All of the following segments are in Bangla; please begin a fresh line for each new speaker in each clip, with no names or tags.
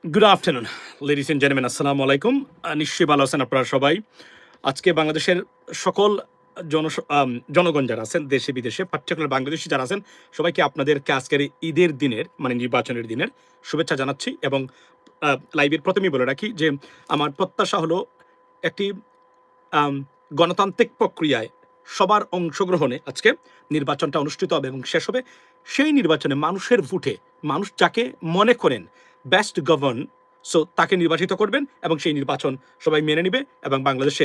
Good afternoon ladies and gentleman, আসসালামু আলাইকুম। নিশ্চয়ই ভালো আছেন আপনারা সবাই। আজকে বাংলাদেশের সকল জনগণ যারা আছেন দেশে বিদেশে, পার্টিকুলার বাংলাদেশি যারা আছেন, সবাইকে আপনাদেরকে আজকের ঈদের দিনের মানে নির্বাচনের দিনের শুভেচ্ছা জানাচ্ছি। এবং লাইভের প্রথমেই বলে রাখি যে আমার প্রত্যাশা হলো একটি আম, গণতান্ত্রিক প্রক্রিয়ায় সবার অংশগ্রহণে আজকে নির্বাচনটা অনুষ্ঠিত হবে এবং শেষ হবে। সেই নির্বাচনে মানুষের ভোটে মানুষ যাকে মনে করেন বেস্ট গভর্ন, সো তাকে নির্বাচিত করবেন এবং সেই নির্বাচন সবাই মেনে নিবে এবং বাংলাদেশে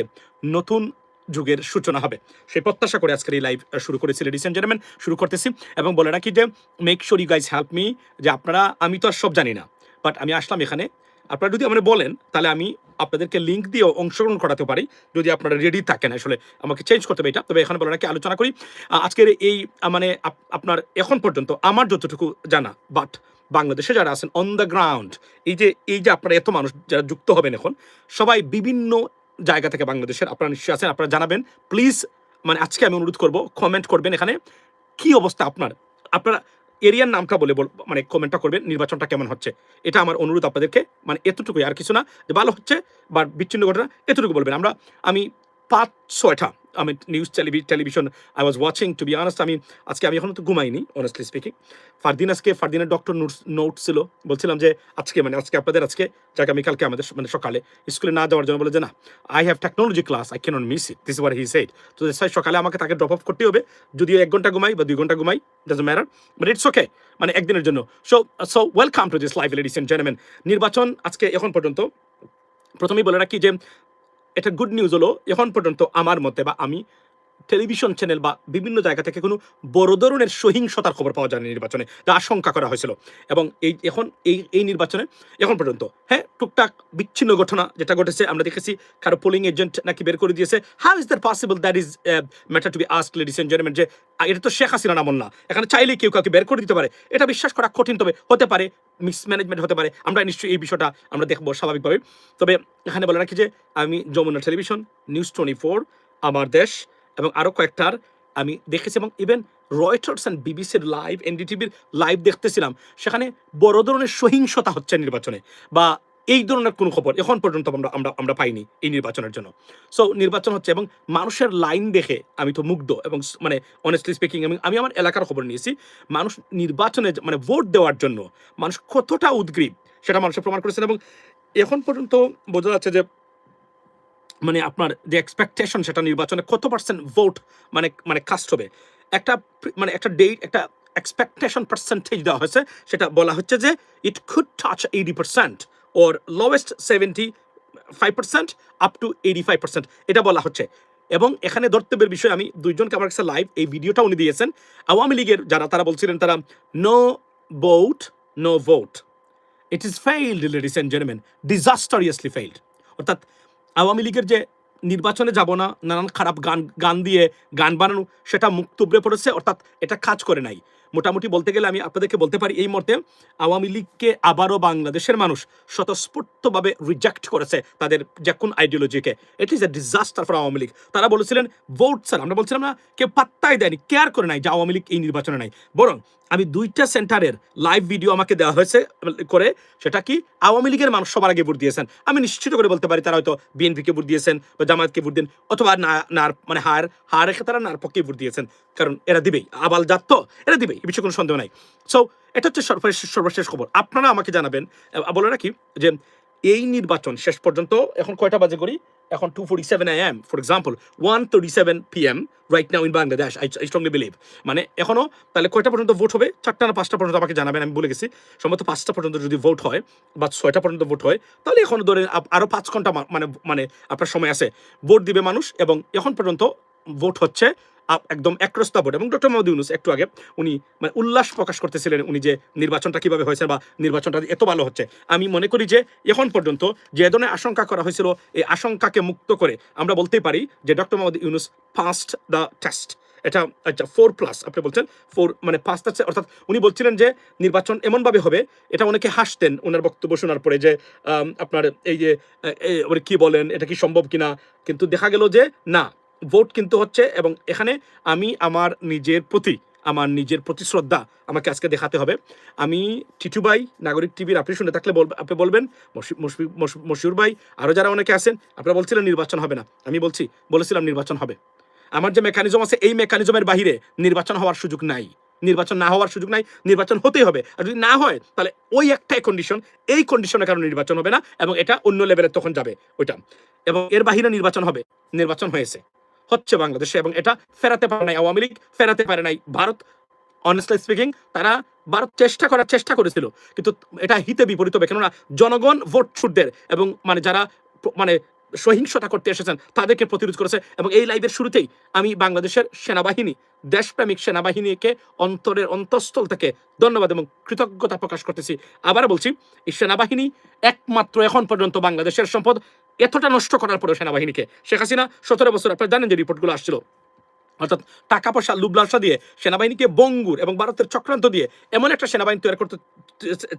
নতুন যুগের সূচনা হবে। সেই প্রত্যাশা করে আজকের এই লাইভ শুরু করেছি। লেডিস এন্ড জেন্টলম্যান, শুরু করতেছি এবং বলে রাখি যে make sure you guys help me. যে আপনারা, আমি তো আর সব জানি না, বাট আমি আসলাম এখানে, আপনারা যদি আমাকে বলেন তাহলে আমি আপনাদেরকে লিঙ্ক দিয়েও অংশগ্রহণ করাতে পারি যদি আপনারা রেডি থাকেন। আসলে আমাকে চেঞ্জ করতে হবে এটা, তবে এখানে বলে রাখি আলোচনা করি আজকের এই মানে আপনার এখন পর্যন্ত আমার যতটুকু জানা, বাট বাংলাদেশে যারা আছেন অন দ্য গ্রাউন্ড, এই যে আপনারা এত মানুষ যারা যুক্ত হবেন এখন, সবাই বিভিন্ন জায়গা থেকে বাংলাদেশের আপনারা নিশ্চয়ই আছেন, আপনারা জানাবেন প্লিজ। মানে আজকে আমি অনুরোধ করব কমেন্ট করবেন এখানে কি অবস্থা আপনারা এরিয়ার নামটা বলে মানে কমেন্টটা করবেন নির্বাচনটা কেমন হচ্ছে। এটা আমার অনুরোধ আপনাদেরকে, মানে এতটুকুই, আর কিছু না। যে ভালো হচ্ছে বা বিচ্ছিন্ন ঘটনা এতটুকু বলবেন। আমি 5-6টা আমি news television I was watching, to be honest. আমি এখন তো ঘুমাইনি অনেস্টলি স্পিকিং। ফারদিনের ডক্টর নোট ছিল, বলছিলাম যে আজকে আপনাদের যাকে আমি কালকে আমাদের মানে সকালে স্কুলে না যাওয়ার জন্য বলে যে না, I have technology class, I cannot miss it, this is what he said. তো সকালে আমাকে তাকে ড্রপ অফ করতে হবে, যদিও 1 ঘন্টা ঘুমাই বা 2 ঘন্টা ঘুমাই, doesn't matter, but it's okay, মানে একদিনের জন্য। So welcome to this live ladies and gentleman. নির্বাচন আজকে এখন পর্যন্ত, প্রথমেই বলে রাখি যে এটা গুড নিউজ হলো, এখন পর্যন্ত আমার মতে বা আমি টেলিভিশন চ্যানেল বা বিভিন্ন জায়গা থেকে কোনো বড় ধরনের সহিংসতার খবর পাওয়া যায়নি নির্বাচনে, যা আশঙ্কা করা হয়েছিল। এবং এই নির্বাচনে এখন পর্যন্ত হ্যাঁ টুকটাক বিচ্ছিন্ন ঘটনা যেটা ঘটেছে আমরা দেখেছি, কারো পোলিং এজেন্ট নাকি বের করে দিয়েছে। How is that possible? That is matter to be asked ladies and gentleman. যে এটা তো শেখ হাসিনা নামল না, এখানে চাইলেই কেউ কাউকে বের করে দিতে পারে, এটা বিশ্বাস করা কঠিন। তবে হতে পারে মিসম্যানেজমেন্ট হতে পারে, আমরা নিশ্চয়ই এই বিষয়টা আমরা দেখবো স্বাভাবিকভাবে। তবে এখানে বলে রাখি যে আমি যমুনা টেলিভিশন, নিউজ 24, আমার দেশ এবং আরও কয়েকটার আমি দেখেছি, এবং ইভেন রয়টার্স অ্যান্ড বিবিসির লাইভ, এনডিটিভির লাইভ দেখতেছিলাম। সেখানে বড় ধরনের সহিংসতা হচ্ছে নির্বাচনে বা এই ধরনের কোনো খবর এখন পর্যন্ত আমরা পাইনি এই নির্বাচনের জন্য। সো নির্বাচন হচ্ছে এবং মানুষের লাইন দেখে আমি তো মুগ্ধ। এবং মানে অনেস্টলি স্পিকিং আমি আমার এলাকার খবর নিয়েছি, মানুষ নির্বাচনে মানে ভোট দেওয়ার জন্য মানুষ কতটা উদ্গ্রীব সেটা মানুষের প্রমাণ করেছেন। এবং এখন পর্যন্ত বোঝা যাচ্ছে যে মানে আপনার যে এক্সপেকটেশন সেটা নির্বাচনে কত পার্সেন্ট ভোট মানে কাস্ট হবে, একটা ডেট, একটা এক্সপেকটেশন পার্সেন্টেজ দেওয়া হয়েছে। সেটা বলা হচ্ছে যে it could touch 80% or lowest 75% up to 85%, এটা বলা হচ্ছে। এবং এখানে ধর্তব্যের বিষয়, আমি দুইজনকে আমার কাছে লাইভ এই ভিডিওটা উনি দিয়েছেন আওয়ামী লীগের যারা, তারা বলছিলেন তারা no vote, no vote, it is failed ladies and gentleman, disastrously failed. অর্থাৎ আওয়ামী লীগের যে নির্বাচনে যাব না নানান খারাপ গান দিয়ে গান বানানো, সেটা মুখ তুবড়ে পড়েছে, অর্থাৎ এটা কাজ করে নাই। মোটামুটি বলতে গেলে আমি আপনাদেরকে বলতে পারি এই মুহূর্তে আওয়ামী লীগকে আবারও বাংলাদেশের মানুষ স্বতঃস্ফূর্তভাবে রিজেক্ট করেছে তাদের যে কোন আইডিওলজিকে। It is a disaster for Awami League. তারা বলেছিলেন ভোট স্যার, আমরা বলছিলাম না, কেউ পাত্তাই দেয়নি, কেয়ার করে নাই যে আওয়ামী লীগ এই নির্বাচনে নাই। বরং আমি 2টা সেন্টারের লাইভ ভিডিও আমাকে দেওয়া হয়েছে করে, সেটা কি আওয়ামী লীগের মানুষ সবার আগে ভোট দিয়েছেন। আমি নিশ্চিত করে বলতে পারি তারা হয়তো বিএনপিকে ভোট দিয়েছেন বা জামায়াতকে ভোট দেন, অথবা নার মানে হার রেখে তারা নার পক্ষে ভোট দিয়েছেন, কারণ এরা দিবেই, আবাল জাত তো এরা দিবেই, এই বিষয়ে কোনো সন্দেহ নাই। সো এটা হচ্ছে সর্বশেষ খবর। আপনারা আমাকে জানাবেন। বলে রাখি যে এই নির্বাচন শেষ পর্যন্ত এখন কয়টা বাজে করি, এখন 2:47 AM, for example 1:37 PM right now in Bangladesh, I strongly believe. মানে এখনো তাহলে কয়টা পর্যন্ত ভোট হবে, 4টা না 5টা পর্যন্ত আমাকে জানাবেন, আমি বলে গেছি। সম্ভবত 5টা পর্যন্ত যদি ভোট হয় বা 6টা পর্যন্ত ভোট হয়, তাহলে এখন ধরে আরো 5 ঘন্টা মানে আপনার সময় আছে, ভোট দিবে মানুষ। এবং এখন পর্যন্ত ভোট হচ্ছে একদম একরস্তা ভোট। এবং ডক্টর মোহাম্মদ ইউনূস একটু আগে উনি মানে উল্লাস প্রকাশ করতেছিলেন উনি যে নির্বাচনটা কিভাবে হয়েছে বা নির্বাচনটা এত ভালো হচ্ছে। আমি মনে করি যে এখন পর্যন্ত যে ধরনের আশঙ্কা করা হয়েছিল, এই আশঙ্কাকে মুক্ত করে আমরা বলতেই পারি যে doctor Mohammad Yunus past the test. এটা আচ্ছা 4+, আপনি বলছেন 4 মানে 5 আছে, অর্থাৎ উনি বলছিলেন যে নির্বাচন এমনভাবে হবে, এটা অনেকে হাসতেন ওনার বক্তব্য শোনার পরে যে আপনার এই যে কি বলেন, এটা কি সম্ভব কিনা, কিন্তু দেখা গেল যে না, ভোট কিন্তু হচ্ছে। এবং এখানে আমি আমার নিজের প্রতি আমার নিজের প্রতি শ্রদ্ধা আমাকে আজকে দেখাতে হবে। আমি টিটু ভাই, নাগরিক টিভির, আপনি শুনে থাকলে আপনি বলবেন, মশিউর ভাই, আরও যারা অনেকে আছেন, আপনারা বলছিলেন নির্বাচন হবে না। আমি বলেছিলাম নির্বাচন হবে। আমার যে মেকানিজম আছে, এই মেকানিজমের বাহিরে নির্বাচন হওয়ার সুযোগ নাই। নির্বাচন না হওয়ার সুযোগ নাই, নির্বাচন হতেই হবে। আর যদি না হয় তাহলে ওই একটাই কন্ডিশন, এই কন্ডিশনের কারণে নির্বাচন হবে না, এবং এটা অন্য লেভেলে তখন যাবে ওইটা। এবং এর বাহিরে নির্বাচন হবে, নির্বাচন হচ্ছে বাংলাদেশে, এবং এটা ফেরাতে পারে নাই আওয়ামী লীগ, ফেরাতে পারে নাই ভারত। অনেস্টলি স্পিকিং, তারা ভারত চেষ্টা করেছিল, কিন্তু এটা হিতে বিপরীত হবে। কেননা জনগণ ভোট ছুটদের এবং মানে যারা মানে সহিংসতা করতে এসেছেন তাদেরকে প্রতিরোধ করেছে। এবং এই লাইভের শুরুতেই আমি বাংলাদেশের সেনাবাহিনী, দেশপ্রেমিক সেনাবাহিনীকে অন্তরের অন্তঃস্থল থেকে ধন্যবাদ এবং কৃতজ্ঞতা প্রকাশ করতেছি। আবার বলছি, এই সেনাবাহিনী একমাত্র এখন পর্যন্ত বাংলাদেশের সম্পদ। এতটা নষ্ট করার পরেও সেনাবাহিনীকে শেখ হাসিনা 17 বছর, আপনারা জানেন যে রিপোর্টগুলো আসছিল, অর্থাৎ টাকা পয়সা লুবলাসা দিয়ে সেনাবাহিনীকে বঙ্গুর এবং ভারতের চক্রান্ত দিয়ে এমন একটা সেনাবাহিনী তৈরি করতে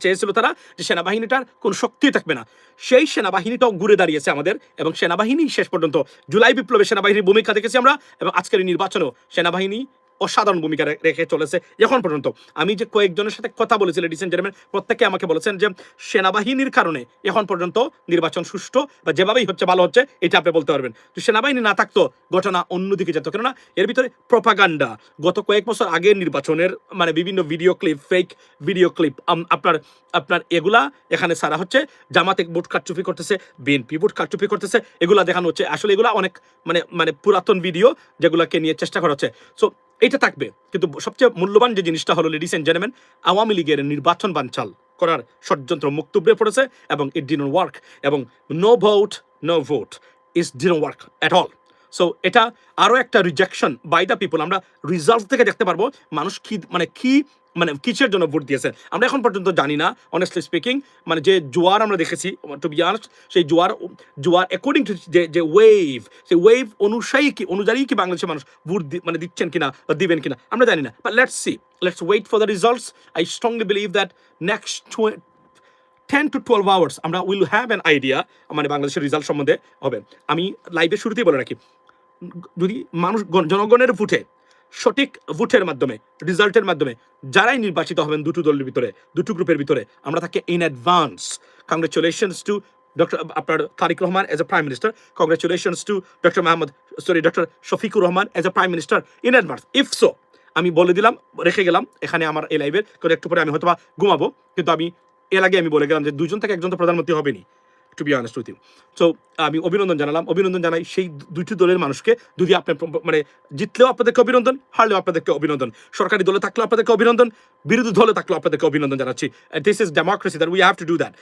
চেয়েছিল তারা, যে সেনাবাহিনীটার কোনো শক্তি থাকবে না। সেই সেনাবাহিনীটাও ঘুরে দাঁড়িয়েছে আমাদের, এবং সেনাবাহিনী শেষ পর্যন্ত জুলাই বিপ্লবে সেনাবাহিনীর ভূমিকা দেখেছি আমরা, এবং আজকের এই নির্বাচনেও সেনাবাহিনী অসাধারণ ভূমিকা রেখে চলেছে এখন পর্যন্ত। আমি যে কয়েকজনের সাথে কথা বলেছি, লেডিস এন্ড জেন্টলম্যান, প্রত্যেকে আমাকে বলেছেন যে সেনাবাহিনীর কারণে এখন পর্যন্ত নির্বাচন সুষ্ঠু বা যেভাবেই হচ্ছে ভালো হচ্ছে, এটা আপনি বলতে পারবেন। তো সেনাবাহিনী না থাকতো ঘটনা অন্যদিকে যেত, কেননা এর ভিতরে প্রপাগান্ডা, গত কয়েক বছর আগের নির্বাচনের মানে বিভিন্ন video clip, fake video clip আপনার এগুলা এখানে সারা হচ্ছে। জামাতে ভোট কারচুপি করতেছে, বিএনপি ভোট কারচুপি করতেছে, এগুলা দেখানো হচ্ছে। আসলে এগুলা অনেক মানে পুরাতন ভিডিও, যেগুলোকে নিয়ে চেষ্টা করা হচ্ছে। সো এটা থাকবে, কিন্তু সবচেয়ে মূল্যবান যে জিনিসটা হলো, লেডিস এন্ড জেন্টলম্যান, আওয়ামী লীগের নির্বাচন বানচাল করার ষড়যন্ত্র মুখ থুবড়ে পড়েছে, এবং ইট ডিডন্ট ওয়ার্ক, এবং no vote is didn't work at all. So এটা আরও একটা রিজেকশন বাই দ্য পিপল। আমরা রিজাল্ট থেকে দেখতে পারবো মানুষ কিসের জন্য ভোট দিয়েছে। আমরা এখন পর্যন্ত জানি না, অনেস্টলি স্পিকিং। মানে যে জোয়ার আমরা দেখেছি, টু বি অনেস্ট, সেই জোয়ার অ্যাকর্ডিং টু যে ওয়েভ, সেই ওয়েভ অনুযায়ী কি বাংলাদেশের মানুষ ভোট দিচ্ছেন কিনা বা দিবেন কিনা আমরা জানি না। But let's wait for the results. I strongly believe that next 10 to 12 hours আমরা উইল হ্যাভ অ্যান আইডিয়া, মানে বাংলাদেশের রিজাল্ট সম্বন্ধে হবে। আমি লাইভের শুরুতেই বলে রাখি, যদি জনগণের ভোটে, সঠিক ভোটের মাধ্যমে, রিজাল্টের মাধ্যমে যারাই নির্বাচিত হবেন দুটো দলের ভিতরে, দুটো গ্রুপের ভিতরে, আমরা তাকে ইন অ্যাডভান্স কংগ্রেচুলেশনস টু আপনার Tarique Rahman as a prime minister, congratulations to doctor Shafiqur Rahman as a prime minister in advance. If so, আমি বলে দিলাম, রেখে গেলাম এখানে আমার এই লাইভের, কারণ একটু পরে আমি হয়তো ঘুমাবো, কিন্তু আমি এর আগে আমি বলে গেলাম যে 2 জন থেকে 1 জন তো প্রধানমন্ত্রী হবেনি, to be honest with you. So আমি অভিনন্দন জানাই সেই দুইটি দলের মানুষকে। যদি আপনার জিতলেও আপনাদেরকে অভিনন্দন, হারলেও আপনাদেরকে অভিনন্দন, সরকারি দলে থাকলেও আপনাদেরকে অভিনন্দন, বিরোধী দলে থাকলেও আপনাদেরকে অভিনন্দন জানাচ্ছি। This is democracy, that we have to do that.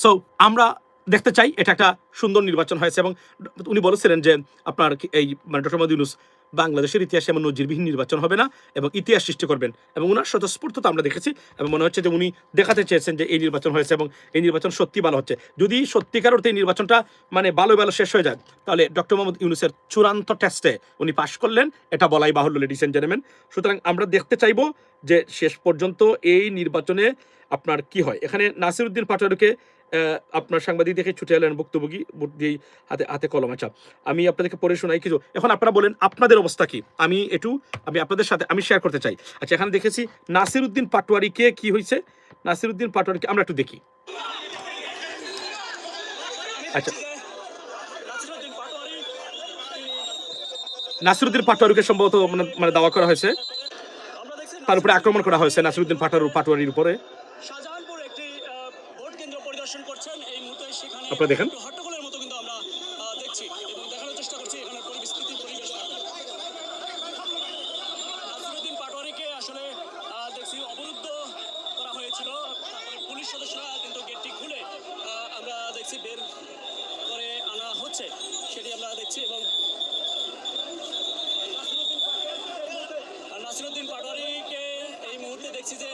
So আমরা দেখতে চাই এটা একটা সুন্দর নির্বাচন হয়েছে। এবং উনি বলেছিলেন যে আপনার এই ডক্টর মোহাম্মদ ইউনূস বাংলাদেশের ইতিহাসে এমন নজিরবিহীন নির্বাচন হবে না, এবং ইতিহাস সৃষ্টি করবেন, এবং ওনার স্বতঃস্ফূর্ততা আমরা দেখেছি, এবং মনে হচ্ছে যে উনি দেখাতে চেয়েছেন যে এই নির্বাচন হয়েছে এবং এই নির্বাচন সত্যি ভালো হচ্ছে। যদি সত্যিকার অর্থে এই নির্বাচনটা ভালো শেষ হয়ে যায়, তাহলে ডক্টর মোহাম্মদ ইউনূসের চূড়ান্ত টেস্টে উনি পাশ করলেন, এটা বলাই বাহুল্য, লেডিস এন্ড জেন্টলম্যান। সুতরাং আমরা দেখতে চাইবো যে শেষ পর্যন্ত এই নির্বাচনে আপনার কি হয়। এখানে নাসিরউদ্দিন পাটোয়ারিকে আপনার সাংবাদিক দেখে ছুটে এলেন ভুক্তভোগী, ভোট দিয়েই হাতে কলম। আচ্ছা, আমি আপনাদেরকে পড়ে শোনাই কিছু। এখন আপনারা বলেন আপনাদের অবস্থা কি, আমি আপনাদের সাথে আমি শেয়ার করতে চাই। আচ্ছা, এখানে দেখেছি নাসিরউদ্দিন পাটোয়ারিকে কি হয়েছে, নাসিরউদ্দিন পাটোয়ারিকে আমরা একটু দেখি। আচ্ছা, নাসিরউদ্দিন পাটোয়ারিকে সম্ভবত দাওয়া করা হয়েছে, তার উপরে আক্রমণ করা হয়েছে নাসিরউদ্দিন পাটোয়ারির উপরে। আপনারা দেখেন,
নাসিরউদ্দিন পাটোয়ারিকে এই মুহূর্তে দেখছি যে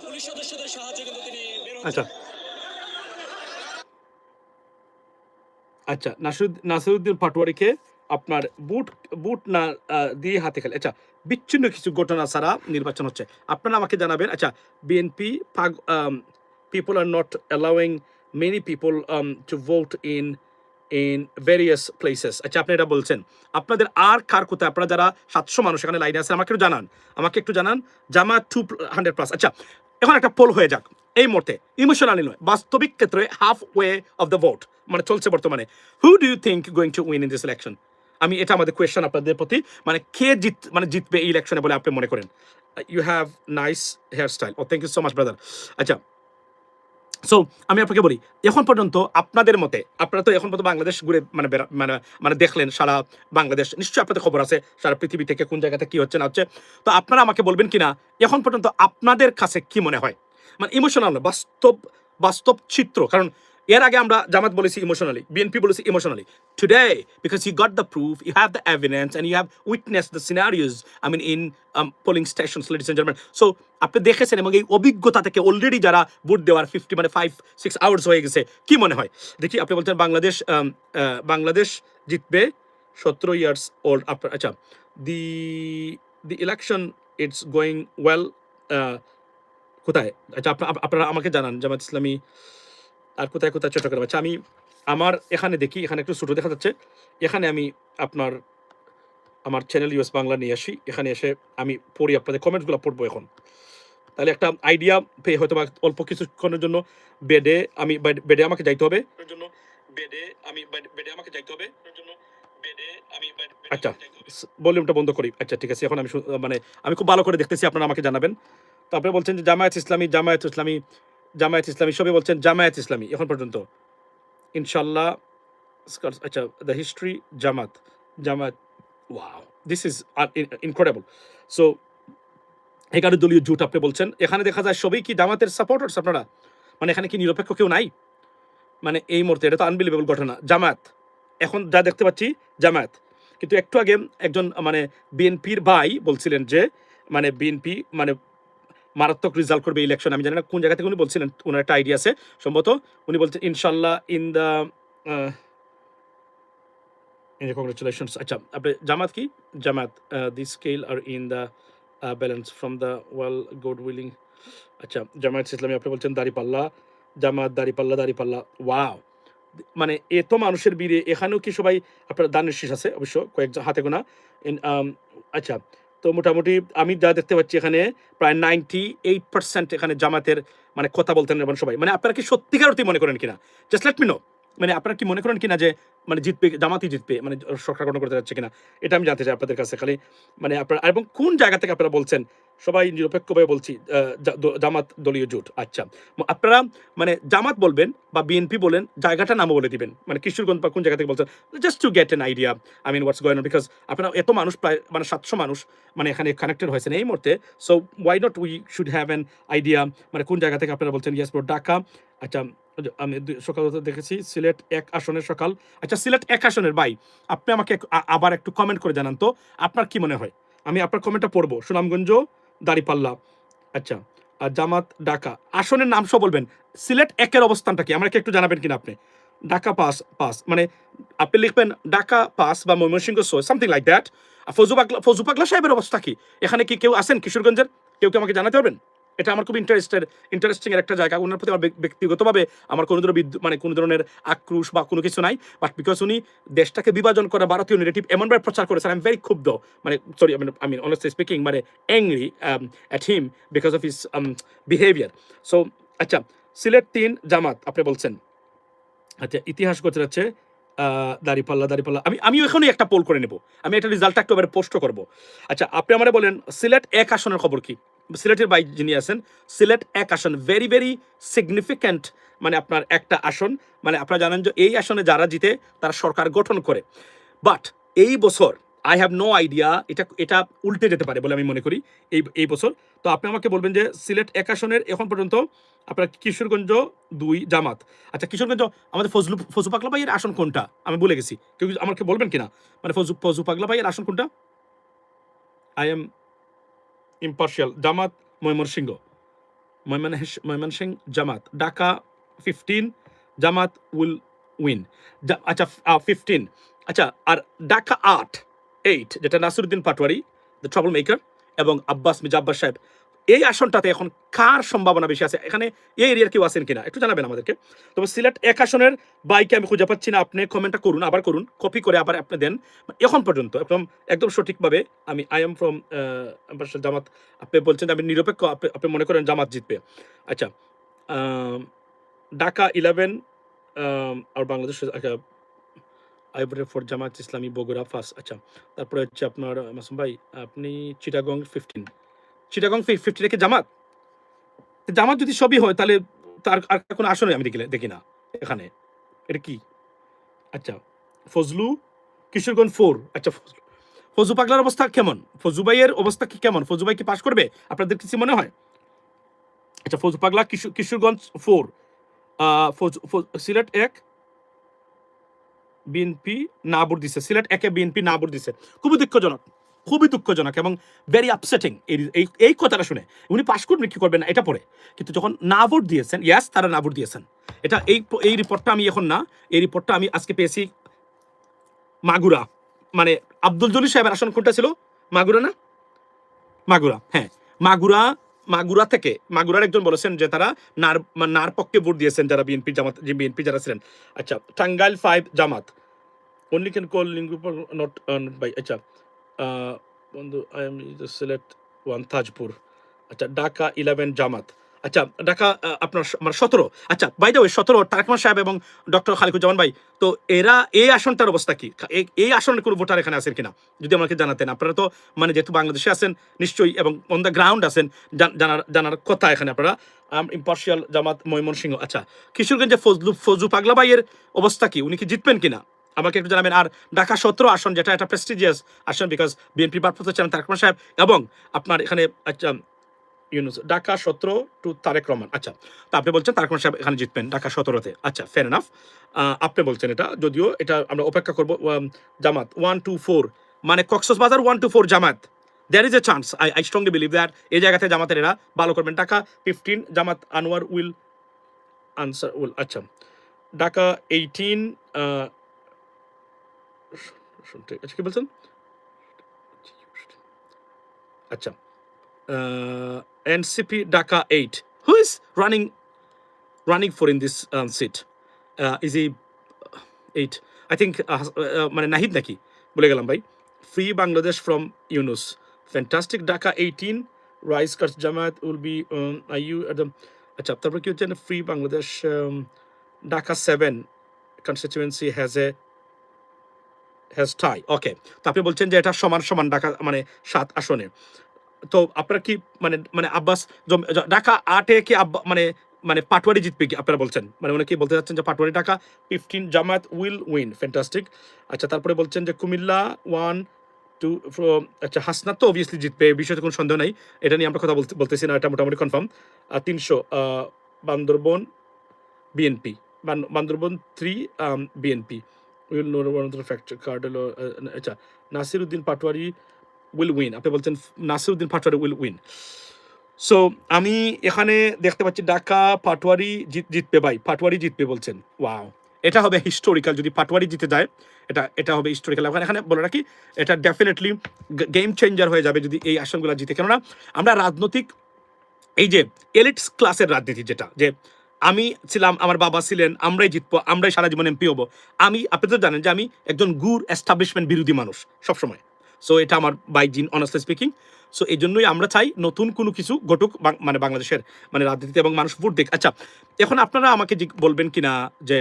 পুলিশ সদস্যদের সাহায্যে কিন্তু তিনি বের হচ্ছেন।
আচ্ছা, নাসিরউদ্দিন পাটোয়ারিকে আপনার বুট না দিয়ে হাতে খেলে। আচ্ছা, বিচ্ছিন্ন কিছু ঘটনা ছাড়া নির্বাচন হচ্ছে, আপনারা আমাকে জানাবেন। আচ্ছা, BNP people are not allowing many people to vote in in various places. আচ্ছা, আপনি এটা বলছেন আপনাদের আর কার কোথায়, আপনারা যারা 700 মানুষ এখানে লাইনে আছে আমাকে একটু জানান। জামাত 200+। আচ্ছা, এখন একটা পোল হয়ে যাক এই মুহূর্তে, ইমোশনালি নয়, বাস্তবিক ক্ষেত্রে half way of the vote মানে চলছে বর্তমানে। Who do you think going to win in this election? আমি এটা আমাদের কোয়েশ্চেন আপনাদের প্রতি, মানে কে জিতবে এই ইলেকশনে বলে আপনি মনে করেন? You have nice hair style. Oh thank you so much brother. আচ্ছা, সো আমি আপনাকে বলি, এখন পর্যন্ত আপনাদের মতে, আপনারা তো এখন পর্যন্ত বাংলাদেশ ঘুরে মানে দেখলেন সারা বাংলাদেশ, নিশ্চয়ই আপনাদের খবর আছে সারা পৃথিবী থেকে কোন জায়গাতে কি হচ্ছে না হচ্ছে। তো আপনারা আমাকে বলবেন কিনা এখন পর্যন্ত আপনাদের কাছে কি মনে হয়, মানে ইমোশনাল না, বাস্তব বাস্তব চিত্র। কারণ এর আগে আমরা জামাত বলেছি ইমোশনালি, বিএনপি বলেছি emotionally. Today because you got the proof, you have the evidence and you have witness the scenarios, I mean in polling stations, ladies and gentleman. So আপনি দেখেছেন এবং এই অভিজ্ঞতা থেকে অলরেডি যারা ভোট দেওয়ার 5-6 আওয়ার্স হয়ে গেছে, কি মনে হয় দেখি? আপনি বলছেন বাংলাদেশ জিতবে 17 ইয়ার্স ওল্ড। আপনার আচ্ছা, the the election it's going well কোথায়? আচ্ছা, আপনারা আমাকে জানান জামাত ইসলামী আর কোথায় কোথায় চট্টগ্রাম। আচ্ছা, আমি আমার এখানে দেখি, এখানে একটু ছোটো দেখা যাচ্ছে, এখানে আমি আমার চ্যানেল ইউএস বাংলা নিয়ে আসি, এখানে এসে আমি পড়ি, আপনাদের কমেন্টসগুলো পড়বো এখন, তাহলে একটা আইডিয়া পেয়ে হয়তো বা অল্প কিছুক্ষণের জন্য বেডে আমাকে যাইতে হবে। আচ্ছা, ভলিউমটা বন্ধ করি। আচ্ছা, ঠিক আছে, এখন আমি খুব ভালো করে দেখতেছি, আপনারা আমাকে জানাবেন। তো আপনি বলছেন যে জামায়াত ইসলামী সবাই বলছেন জামায়াত ইসলামী এখন পর্যন্ত ইনশাল্লাহ। আচ্ছা, the history Jamaat, wow, this is incredible. So 11 দলীয় জোট আপনি বলছেন, এখানে দেখা যায় সবই কি জামাতের সাপোর্টার্স আপনারা, মানে এখানে কি নিরপেক্ষ কেউ নাই? মানে এই মুহূর্তে এটা তো আনবিলিভেবল ঘটনা। জামাত এখন যা দেখতে পাচ্ছি জামাত, কিন্তু একটু আগে একজন মানে বিএনপির ভাই বলছিলেন যে মানে বিএনপি মানে মারাত্মক রেজাল্ট করবে ইলেকশন। আমি জানি না কোন জায়গা থেকে উনি বলছিলেন, ওনার একটা আইডিয়া আছে সম্ভবত। উনি বলছেন ইনশাল্লাহ ইন দ্য কংগ্রেচুলেশনস। আচ্ছা, আপনি জামাত কি Jamaat the scale are in the balance from the well good willing. আচ্ছা, জামায়াত ইসলামী আপনি বলছেন দাঁড়িপাল্লা, জামাত দাঁড়িপাল্লা। ওয়াও, মানে এত মানুষের ভিড়ে এখানেও কি সবাই আপনার দানের শীষ আছে? অবশ্য কয়েকজন হাতে গোনা। আচ্ছা, তো মোটামুটি আমি যা দেখতে পাচ্ছি এখানে প্রায় 98% এখানে জামাতের মানে কথা বলতেন এবং সবাই, মানে আপনারা কি সত্যিকার অর্থে মনে করেন কিনা? জাস্ট লেট মি নো, মানে আপনারা কি মনে করেন কিনা যে মানে জিতবে, জামাতই জিতবে, মানে সরকার গঠন করতে যাচ্ছে কিনা, এটা আমি জানতে চাই আপনাদের কাছে খালি। মানে আপনারা এবং কোন জায়গা থেকে আপনারা বলছেন সবাই নিরপেক্ষভাবে বলছি জামাত দলীয় জোট। আচ্ছা, আপনারা মানে জামাত বলবেন বা বিএনপি বলেন, জায়গাটা নামও বলে দিবেন, মানে কিশোরগঞ্জ বা কোন জায়গা থেকে বলছেন, just to get an idea I mean what's going on, because আপনারা এত মানুষ প্রায় মানে 700 মানুষ মানে এখানে কানেক্টেড হয়েছেন এই মুহূর্তে। So why not we should have an idea মানে কোন জায়গা থেকে আপনারা বলছেন। Yes bro, Dhaka. আচ্ছা, আমি সকাল দেখেছি সিলেট 1 আসনের সকাল। আচ্ছা, সিলেট 1 আসনের ভাই, আপনি আমাকে আবার একটু কমেন্ট করে জানান তো আপনার কি মনে হয়। আমি আপনার কমেন্টটা পড়বো। সুনামগঞ্জ দাঁড়িপাল্লা। আচ্ছা, আর জামাত ঢাকা আসনের নাম সব বলবেন। সিলেট 1-এর অবস্থানটা কি আমাকে একটু জানাবেন কিনা আপনি? ঢাকা পাস মানে আপনি লিখবেন ঢাকা পাস বা Mymensingh something like that. Fazu পাগলা সাহেবের অবস্থা কি? এখানে কি কেউ আছেন কিশোরগঞ্জের? কেউ আমাকে জানাতে পারবেন? এটা আমার খুব ইন্টারেস্টিং এর একটা জায়গা। ওনার প্রতি আমার ব্যক্তিগতভাবে আমার কোনো ধরনের মানে কোনো ধরনের আক্রোশ বা কোনো কিছু নাই, বাট বিকজ উনি দেশটাকে বিভাজন করা ভারতীয় নেগেটিভ এমনভাবে প্রচার করেছেন, আই এম ভেরি ক্ষুব্ধ, মানে sorry I mean honestly speaking, মানে angry at him because of his behaviour. So আচ্ছা, সিলেট 3 জামাত আপনি বলছেন। আচ্ছা, ইতিহাস করতে যাচ্ছে দাঁড়িপাল্লা। আমি এখনই একটা পোল করে নেব, আমি একটা রেজাল্টটা একটু পোস্ট করব। আচ্ছা, আপনি আমারে বলেন সিলেট 1 আসনের খবর কি? সিলেটের ভাই যিনি আছেন, সিলেট 1 আসন ভেরি ভেরি সিগনিফিক্যান্ট, মানে আপনার একটা আসন, মানে আপনারা জানেন যে এই আসনে যারা জিতে তারা সরকার গঠন করে। বাট এই বছর আই হ্যাভ নো আইডিয়া, এটা উল্টে যেতে পারে বলে আমি মনে করি এই বছর। তো আপনি আমাকে বলবেন যে সিলেট 1 আসনের এখন পর্যন্ত আপনার কিশোরগঞ্জ 2 জামাত। আচ্ছা, কিশোরগঞ্জ আমাদের ফজু পাগলা ভাইয়ের আসন কোনটা আমি ভুলে গেছি, কেউ আমাকে বলবেন কিনা? মানে ফজু পাগলা ভাইয়ের আসন কোনটা? I am impartial. Jamaat Mymensingh Jamaat. Dhaka 15 Jamaat will win. আচ্ছা, 15। আচ্ছা, আর ঢাকা 8 যেটা Nasiruddin Patwari the trouble maker এবং মির্জা আব্বাস সাহেব, এই আসনটাতে এখন কার সম্ভাবনা বেশি আছে, এখানে এই এরিয়ার কেউ আছেন কিনা একটু জানাবেন আমাদেরকে। তবে সিলেট 1 আসনের বাইকে আমি খুঁজে পাচ্ছি না, আপনি কমেন্টটা করুন, আবার করুন, কপি করে আবার আপনি দেন। এখন পর্যন্ত একদম সঠিকভাবে আমি আই এম ফ্রম জামাত, আপনি বলছেন আমি নিরপেক্ষ, আপনি মনে করেন জামাত জিতবে। আচ্ছা, ঢাকা 11 আর বাংলাদেশ, আচ্ছা I voted for Jamaat Islami Bogura first. আচ্ছা, তারপরে হচ্ছে আপনার মাসুম ভাই আপনি চিটাগং 15, চিটাগং 15 রেখে জামাত, জামাত যদি সবই হয় তাহলে তার আর কোনো আসনে আমি দেখি না এখানে, এটা কি? আচ্ছা, ফজলু কিশোরগঞ্জ 4, আচ্ছা ফজু পাগলার অবস্থা কেমন, ফজু ভাইয়ের অবস্থা কি কেমন, ফজু ভাই কি পাস করবে আপনাদের কিছু মনে হয়? আচ্ছা, ফজু পাগলা কিশোরগঞ্জ 4, সিলেট 1 বিএনপি না ভোট দিছে, সিলেট 1-এ বিএনপি না ভোট দিছে, খুবই দুঃখজনক, খুবই দুঃখজনক এবং ভেরি আপসেটিং। এই কথাটা শুনে উনি পাস করবেন কি করবেন না এটা পরে, কিন্তু যখন না ভোট দিয়েছেন, ইয়াস তারা না ভোট দিয়েছেন, এটা এই রিপোর্টটা আমি এখন না, এই রিপোর্টটা আমি আজকে পেয়েছি মাগুরা, মানে আব্দুল জলিল সাহেবের আসন কোনটা ছিল, মাগুরা না, মাগুরা, হ্যাঁ মাগুরা, মাগুরা থেকে মাগুরার একজন বলেছেন যে তারা নার পক্ষে ভোট দিয়েছেন যারা বিএনপি জামাত, যে বিএনপি যারা ছিলেন। আচ্ছা, টাঙ্গাইল 5 জামাত, only can call link group or not by, আচ্ছা বন্ধু আই এম সিলেট 1 তাজপুর, আচ্ছা ঢাকা 11 জামাত, আচ্ছা ঢাকা আপনার মানে 17, আচ্ছা বাই দ্য ওয়ে 17 তারেকমান সাহেব এবং ডক্টর খালিকুজ্জামান ভাই, তো এরা এই আসনটার অবস্থা কি, এই আসনের কোনো ভোটার এখানে আছেন কিনা যদি আমাকে জানাতেন, আপনারা তো মানে যেহেতু বাংলাদেশে আছেন নিশ্চয়ই এবং অন দ্য গ্রাউন্ড আছেন, জানার কথা এখানে আপনারা। ইম্পার্শিয়াল জামাত ময়মনসিংহ, আচ্ছা কিশোরগঞ্জে ফজু পাগলা ভাইয়ের অবস্থা কি, উনি কি জিতবেন কিনা আমাকে একটু জানাবেন। আর ঢাকা 17 আসন, যেটা একটা প্রেস্টিজিয়াস আসন বিকজ বিএনপি প্রার্থী ছিলেন তারেক রহমান সাহেব, এবং আপনার এখানে আচ্ছা ইউনুস, ঢাকা 17 টু তারেক রহমান, আচ্ছা তো আপনি বলছেন তারেক রহমান সাহেব এখানে জিতবেন ঢাকা 17-তে, আচ্ছা ফেয়ার এনাফ, আপনি বলছেন এটা, যদিও এটা আমরা অপেক্ষা করবো। জামাত 1 2 4, মানে কক্সবাজার 1 2 4 জামাত, there is a chance, I strongly believe that এই জায়গাতে জামাতের এরা ভালো করবেন। ঢাকা 15 জামাত আনোয়ার উইল আনসার উইল, আচ্ছা ঢাকা 18 আচ্ছা কি বলছেন, আচ্ছা NCP Dhaka 8, who is running for in this seat, is he 8, I think মানে নাহিদ নাকি বলে গেলাম ভাই। Free Bangladesh from Yunus, fantastic Dhaka 18 rice cuts Jamaat will be IU আচ্ছা তারপর কি হচ্ছে free Bangladesh Dhaka 7 constituency has tie, okay তো আপনি বলছেন যে এটা সমান সমান ঢাকা মানে 7 আসনে, তো আপনারা কি মানে মানে আব্বাস ঢাকা 8-এ কি মানে মানে পাটোয়ারি জিতবে কি আপনারা বলছেন, মানে উনি কি বলতে চাচ্ছেন যে Patwari Dhaka 15 Jamaat will win, fantastic. আচ্ছা তারপরে বলছেন যে কুমিল্লা 1 2, আচ্ছা হাসনাত তো অবভিয়াসলি জিতবে, এই বিষয়ে কোনো সন্দেহ নাই, এটা নিয়ে আমরা কথা বলতেছি না, এটা মোটামুটি confirm. 300 Bandarban BNP, Bandarban 3 BNP will no factor card হলো, আচ্ছা নাসিরউদ্দিন পাটোয়ারি উইল উইন, আপনি বলছেন Nasiruddin Patwari will win. So আমি এখানে দেখতে পাচ্ছি ঢাকা পাটোয়ারি জিতবে ভাই, পাটোয়ারি জিতবে বলছেন, ওয়াও এটা হবে হিস্টোরিক্যাল যদি পাটোয়ারি জিতে যায়, এটা হবে হিস্টোরিক্যাল। এখানে বলে রাখি এটা ডেফিনেটলি গেম চেঞ্জার হয়ে যাবে যদি এই আসনগুলো জিতে, কেননা আমরা রাজনৈতিক এই যে এলিটস ক্লাসের রাজনীতি, যেটা যে আমি ছিলাম, আমার বাবা ছিলেন, আমরাই জিতবো, আমরাই সারা জীবন এমপি হবো, আপনি তো জানেন যে আমি একজন গুড এস্টাবলিশমেন্ট বিরোধী মানুষ সবসময়, সো এটা আমার বাই জিন অনেস্টলি স্পিকিং। সো এই জন্যই আমরা চাই নতুন কোনো কিছু ঘটুক মানে বাংলাদেশের মানে রাজনীতিতে এবং মানুষ ভোট দেখ। আচ্ছা এখন আপনারা আমাকে বলবেন কিনা যে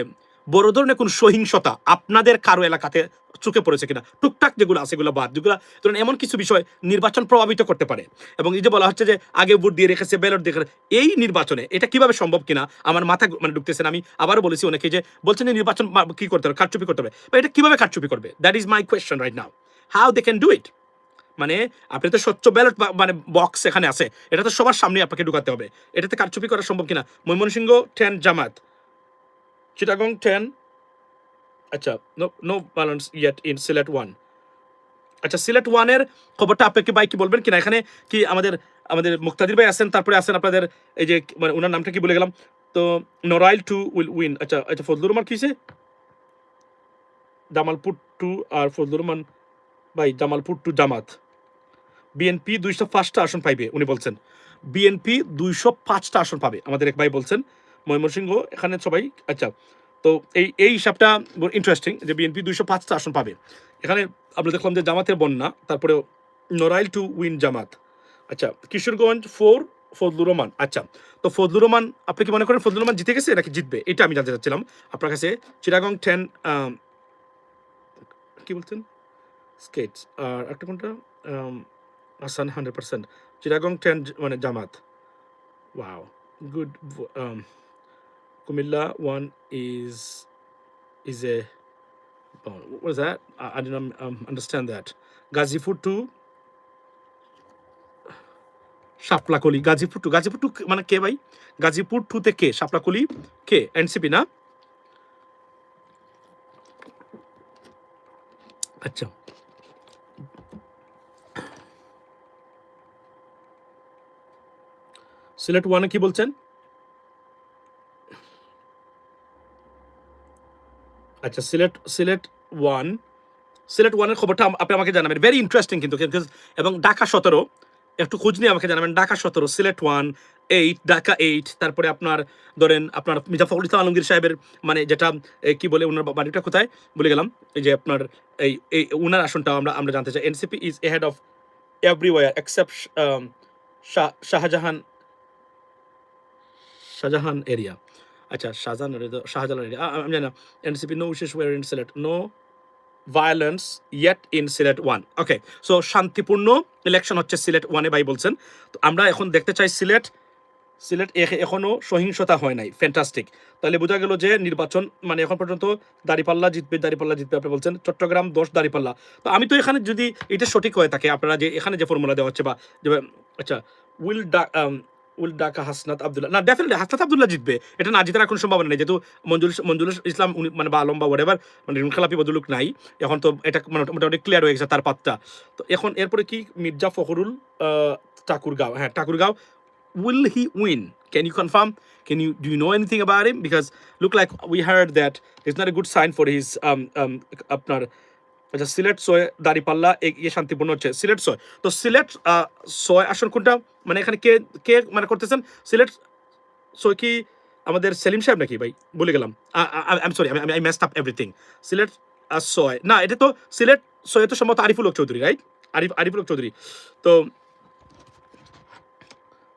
বড় ধরনের কোনো সহিংসতা আপনাদের কারো এলাকাতে চোখে পড়েছে কিনা, টুকটাক যেগুলো আছে সেগুলো বাদ, যেগুলো ধরুন এমন কিছু বিষয় নির্বাচন প্রভাবিত করতে পারে, এবং এই যে বলা হচ্ছে যে আগে ভোট দিয়ে রেখেছে ব্যালট দিয়ে, এই নির্বাচনে এটা কিভাবে সম্ভব কিনা আমার মাথা মানে ঢুকতেছেন। আমি আবারও বলেছি অনেকে যে বলছেন যে নির্বাচন কি করতে হবে, কারচুপি করতে হবে, বা এটা কিভাবে কারচুপি করবে, that is my question right now, how they can do it. মানে আপনি তো স্বচ্ছ ব্যালট মানে বক্স এখানে আছে, এটা তো সবার সামনে আপনাকে ঢুকাতে হবে, এটাতে কারচুপি করা সম্ভব কিনা। ময়মনসিংহ 10 জামাত, চিটাগং 10, আচ্ছা no balance yet in Sylhet 1, আচ্ছা সিলেট 1-এর খবরটা আপনাকে ভাই কি বলবেন কিনা, এখানে কি আমাদের মুক্তাদির ভাই আছেন, তারপরে আছেন আপনাদের এই যে মানে ওনার নামটা কি বলে গেলাম, তো নরাইল 2 উইল উইন, আচ্ছা আচ্ছা ফজলুর রহমান কিসে জামালপুর 2 আর ফজলুর রহমান ভাই জামালপুর 2 জামাত, বিএনপি 201টা আসন পাইবে উনি বলছেন, বিএনপি 205টা আসন পাবে, আমাদের এক ভাই বলছেন ময়মনসিংহ এখানে সবাই। আচ্ছা, তো এই হিসাবটা ইন্টারেস্টিং যে বিএনপি 205টা আসন পাবে। এখানে আমরা দেখলাম যে জামাতের বন্যা, তারপরে নড়াইল টু উইন জামাত। আচ্ছা, কিশোরগঞ্জ 4 ফজলুর রহমান। আচ্ছা, তো ফজলুর রহমান আপনি কি মনে করেন ফজলুর রহমান জিতে গেছে নাকি জিতবে, এটা আমি জানতে চাচ্ছিলাম আপনার কাছে। চিটাগং 10 কি বলছেন স্কেটস, আর একটা কোনটা হাসান 100%। চিটাগং 10 মানে জামাত। Wow, good. Comilla 1 is a what was that? I did not understand that. Gazipur 2 Shaplakoli. Gazipur 2 মানে কে ভাই? গাজীপুর 2 তে কে? শাপলাকলি কে? এনসিপি না? আচ্ছা, সিলেট 1 কি বলছেন? আচ্ছা, সিলেট 1 এর খবরটা আপনি আমাকে জানাবেন, ভেরি ইন্টারেস্টিং কিন্তু। এবং ঢাকা 17 একটু খোঁজ নিয়ে আমাকে জানাবেন। ঢাকা 17, সিলেট 1, 8, ঢাকা 8। তারপরে আপনার ধরেন আপনার মির্জা ফখরুল ইসলাম আলমগীর সাহেবের মানে যেটা কি বলে ওনার বাড়িটা কোথায় বলে গেলাম, এই যে আপনার এই ওনার আসনটা আমরা জানতে চাই। NCP is ahead of everywhere except Shahjahan area. আচ্ছা, শাহজাহান এরিয়া আমি জানি না। NCP no wishes war in Sylhet, no violence yet in Sylhet 1। Okay, so শান্তিপূর্ণ ইলেকশন হচ্ছে সিলেট 1-এ ভাই বলছেন। তো আমরা এখন দেখতে চাই সিলেট এখনো সহিংসতা হয় নাই, ফ্যান্টাস্টিক। তাহলে বোঝা গেল যে নির্বাচন মানে এখন পর্যন্ত দাঁড়িপাল্লা জিতবে আপনি বলছেন। চট্টগ্রাম 10 দাঁড়িপাল্লা। তো আমি তো এখানে যদি এটা সঠিক হয়ে থাকে, আপনারা যে এখানে যে ফর্মুলা দেওয়া হচ্ছে বা আচ্ছা, উইল ডাকা হাসনাত আব্দুল্লাহ, না ডেফিনেটলি হাসনাত আব্দুল্লাহ জিতবে, এটা না জিতার কোনো সম্ভাবনা নেই, যেহেতু মঞ্জুরুল ইসলাম উনি মানে বা আলম বা ওয়াটেভার মানে খেলাপি বদলুক নাই এখন। তো এটা মোটামুটি ক্লিয়ার হয়ে গেছে তার পাতটা। তো এখন এরপরে কি মির্জা ফখরুল ঠাকুরগাঁও, হ্যাঁ Thakurgaon, will he win? Can you confirm? Do you know anything about him? Because look like we heard that it's not a good sign for his আপনার আচ্ছা সিলেট 6 দাঁড়িপাল্লা শান্তিপূর্ণ হচ্ছে সিলেট 6। তো সিলেট 6 আসন কোনটা মানে এখানে কে কে মানে করতেছেন? সিলেট 6 কি আমাদের সেলিম সাহেব নাকি ভাই? ভুলে গেলাম। I am sorry, I messed up everything. Sylhet 6 না, এটা তো সিলেট 6 তো সম্ভবত আরিফুল হক চৌধুরী, রাইট? আরিফুল হক চৌধুরী। তো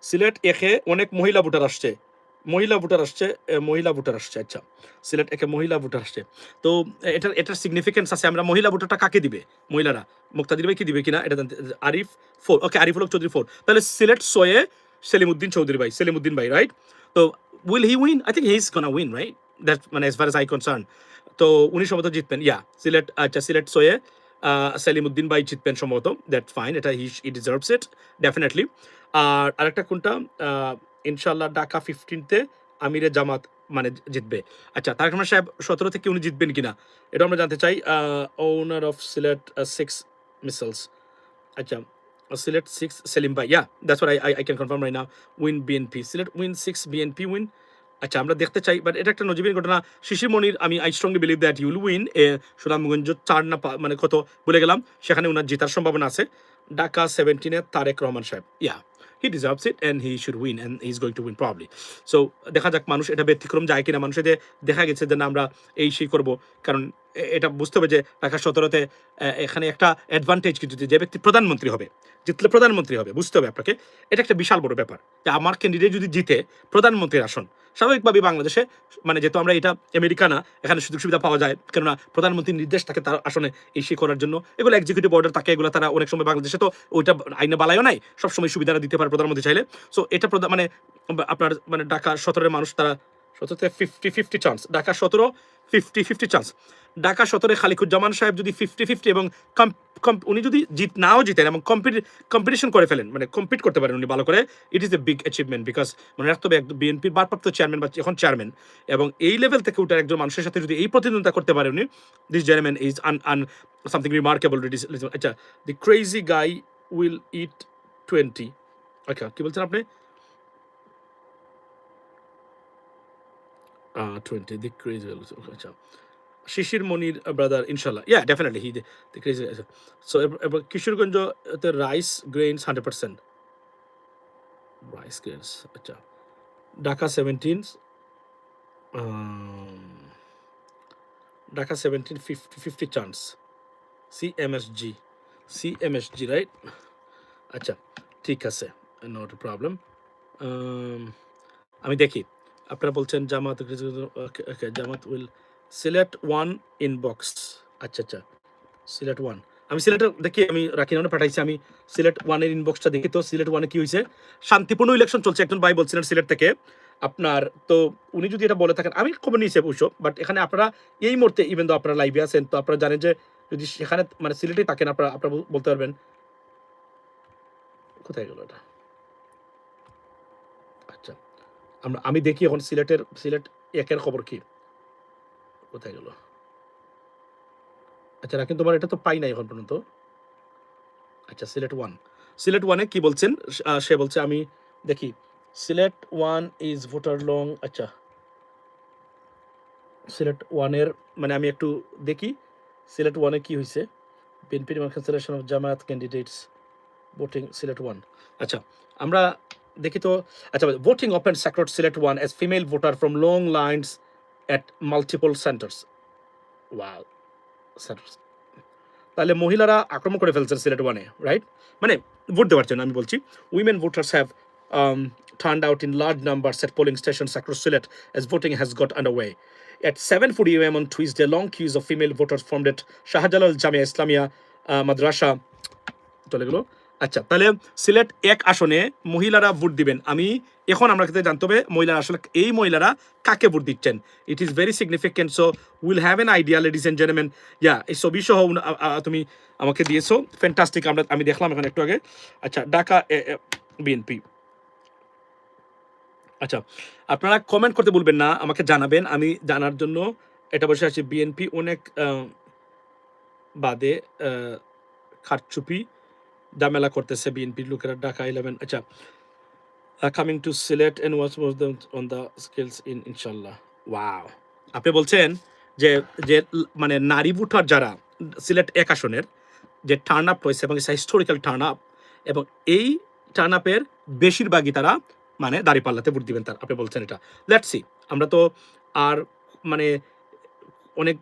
সিলেট একে অনেক মহিলা ভোটার আসছে। আচ্ছা, সিলেট একে মহিলা ভোটার আসছে। তো এটার সিগনিফিকেন্স আছে। আমরা মহিলা ভোটারটা কাকে দিবে? মহিলারা মুক্তাদির ভাই কি দিবে কিনা এটা জানতে। আরিফ 4, ওকে, আরিফুল হক চৌধুরী 4। তাহলে সিলেট 6 এ সেলিমউদ্দিন ভাই, রাইট? তো will he win? I think he is gonna win, right? That মানে as far as I concern. তো উনি সম্ভবত জিতবেন, ইয়া সিলেট। আচ্ছা, সিলেট 6 এ সেলিমউদ্দিন ভাই জিতবেন সম্ভবত। দ্যাটস ফাইন, এটা হি ডিজার্ভস ইট ডেফিনেটলি। আর আরেকটা কোনটা? ইনশাআল্লাহ ঢাকা 15-তে আমিরে জামাত মানে জিতবে। আচ্ছা, তারেক রহমান সাহেব 17 থেকে উনি জিতবেন কিনা এটা আমরা জানতে চাই। Owner of Sylhet 6 missiles. আচ্ছা, সিলেট 6 সেলিম ভাই, yeah that's what I can confirm right now. Win BNP, Sylhet win 6 BNP win. আচ্ছা, আমরা দেখতে চাই, বাট এটা একটা নজিবের ঘটনা। Shishir Monir, I strongly believe that you'll win. Sunamganj 4 না মানে কত বলে গেলাম, সেখানে ওনার জেতার সম্ভাবনা আছে। ঢাকা 17-এ তারেক রহমান সাহেব, ইয়া he deserves it and he should win and he's going to win probably. So দেখা যাক মানুষ এটা ব্যতিক্রম যায় কিনা। মানুষের যে দেখা গেছে যে না আমরা এই সেই করবো, কারণ এটা বুঝতে হবে যে ঢাকা 17-তে এখানে একটা অ্যাডভান্টেজ কিন্তু, যে ব্যক্তি প্রধানমন্ত্রী হবে, জিতলে প্রধানমন্ত্রী হবে, বুঝতে হবে আপনাকে। এটা একটা বিশাল বড় ব্যাপার যে আমার ক্যান্ডিডেট যদি জিতে প্রধানমন্ত্রীর আসন, স্বাভাবিকভাবে বাংলাদেশে মানে যেহেতু আমরা এটা আমেরিকা না, এখানে সুযোগ সুবিধা পাওয়া যায়, কেননা প্রধানমন্ত্রীর নির্দেশ থাকে তার আসনে এই সেই করার জন্য। এগুলো এক্সিকিউটিভ অর্ডার থাকে, এগুলো তারা অনেক সময় বাংলাদেশে তো ওইটা আইনে বালাইও নাই, সবসময় সুবিধাটা দিতে পারে প্রধানমন্ত্রী চাইলে। সো এটা মানে আপনার মানে ঢাকা 17-এর মানুষ তারা 17-তে 50-50 চান্স, ঢাকা 17 50-50 চান্স। ঢাকা 17-এ খালিকুজ্জামান সাহেব যদি 50-50 এবং উনি যদি নাও জিতেন এবং কম্পিটিশন করে ফেলেন, মানে কম্পিট করতে পারেন উনি ভালো করে, ইট is a big achievement. Because মনে রাখতে হবে বিএনপির ভারপ্রাপ্ত চেয়ারম্যান বা এখন চেয়ারম্যান, এবং এই লেভেল থেকে উঠার একজন মানুষের সাথে যদি এই প্রতিদ্বন্দ্বিতা করতে পারে উনি, this gentleman is something remarkable. আচ্ছা, দি ক্রেজি গাই উইল ইট 20। আচ্ছা, কি বলছেন আপনি? 20 দি ক্রেজি। আচ্ছা, শিশির মনির ব্রাদার ইনশাল্লাহ, ইয়া ডেফিনেটলি হি দি crazy. So Kishoreganj rice grains 100%। Bryce gains, আচ্ছা ঢাকা 17, ঢাকা 17 50 চান্স, সিএমএসজি, সিএমএসজি রাইট। আচ্ছা ঠিক আছে, নট এ প্রবলেম। আমি দেখি আপনারা বলছেন Jamaat, okay Jamaat will select one in box. আচ্ছা আচ্ছা সিলেট ওয়ান, আমি সিলেটের দেখি, আমি রাখি নামে পাঠাইছি, আমি সিলেট ওয়ানের ইনবক্সটা দেখি তো সিলেট ওয়ানে কি হয়েছে। শান্তিপূর্ণ ইলেকশন চলছে, একজন ভাই বলছিলেন সিলেট থেকে আপনার, তো উনি যদি এটা বলে থাকেন আমি খবর নিয়েছি অবশ্য, বাট এখানে আপনারা এই মুহূর্তে ইভেন তো আপনারা লাইভে আছেন, তো আপনারা জানেন যে যদি সেখানে মানে সিলেটেই থাকেন আপনারা আপনারা বলতে পারবেন। কোথায় গেল এটা? আচ্ছা আমি দেখি এখন সিলেট একের খবর কি, কোথায় গেল? আচ্ছা রাখেন, তোমার এটা তো পাই নাই এখন পর্যন্ত। আচ্ছা সিলেট ওয়ান, সিলেট ওয়ানে কি বলছেন? সে বলছে আমি দেখি Sylhet one is voter long. আচ্ছা সিলেট ওয়ানের মানে আমি একটু দেখি সিলেট ওয়ানে কি হয়েছে। বিএনপির cancellation of Jamaat candidates voting Sylhet one. আচ্ছা আমরা দেখি তো। আচ্ছা voting open sector Sylhet one as female voter from long lines at multiple centres. Wow, centres, তাহলে মহিলারা আক্রমণ করে ফেলছেন সিলেট ওয়ানে, রাইট? মানে ভোট দেওয়ার জন্য আমি বলছি। Women voters have turned out in large numbers at polling stations across Sylhet as voting has got underway. At 7:40 a.m. on Tuesday, long queues of female voters formed at Shahjalal Jamia Islamia Madrasa চলে গেল। আচ্ছা তাহলে সিলেট এক আসনে মহিলারা ভোট দিবেন। আমি এখন আমরা কিন্তু জানতে হবে মহিলারা আসলে এই মহিলারা কাকে ভোট দিচ্ছেন। It is very significant, so will have an idea ladies and gentleman. Yeah এই ছবি সহ তুমি আমাকে দিয়েছো, ফ্যান্টাস্টিক। আমি দেখলাম এখন একটু আগে। আচ্ছা ঢাকা বিএনপি। আচ্ছা আপনারা কমেন্ট করতে বলবেন না, আমাকে জানাবেন, আমি জানার জন্য এটা বসে আছি। বিএনপি অনেক বাদে খাটচুপি ঝামেলা করতেছে বিএনপির লোকেরা ঢাকা 11। আচ্ছা coming to Sylhet and watch more on the skills in ইনশাল্লাহ। ওয়াও, আপনি বলছেন যে যে মানে নারী ভোটার যারা সিলেট এক আসনের যে টার্ন আপ হয়েছে এবং হিস্টোরিক্যাল টার্ন আপ, এবং এই টার্ন আপের বেশিরভাগই তারা মানে দাঁড়িপাল্লাতে ভোট দিবেন তার, আপনি বলছেন এটা। লেটস সি, আমরা তো আর মানে অনেক